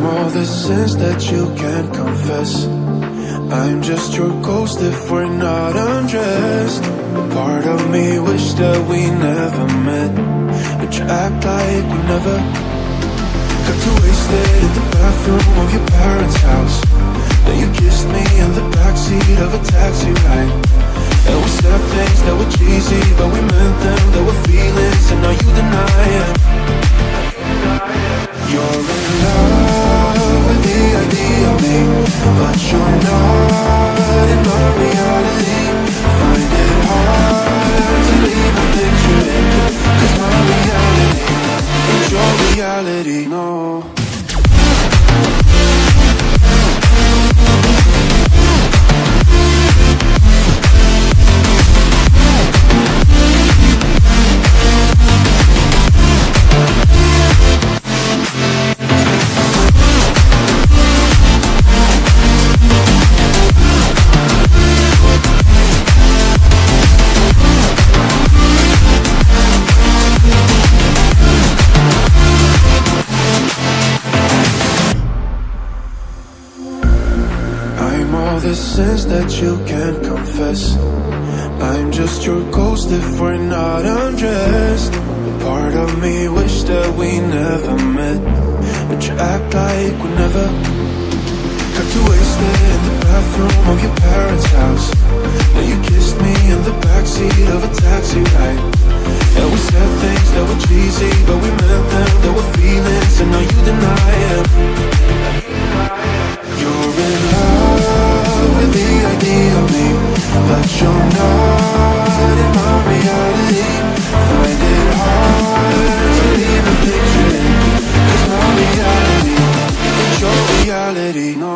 all the sins that you can't confess. I'm just your ghost if we're not undressed. A part of me wish that we never met, but you act like we never. Got too wasted in the bathroom of your parents' house. Then you kissed me in the backseat of a taxi ride. And we said things that were cheesy, but we meant them. There were feelings, and now you deny it. You're in love with the idea of me, but you're not in my reality. Find it hard to leave a picture in, 'cause my reality ain't your reality, no. The sins that you can't confess. I'm just your ghost if we're not undressed. A part of me wish that we never met, but you act like we never. Got too wasted in the bathroom of your parents' house. Then you kissed me in the backseat of a taxi ride. And we said things that were cheesy, but we meant them. There were feelings, and now you deny it. You're in love with the idea of me, but you're not in my reality. Find it hard to leave a picture in, 'cause my reality ain't your reality, no.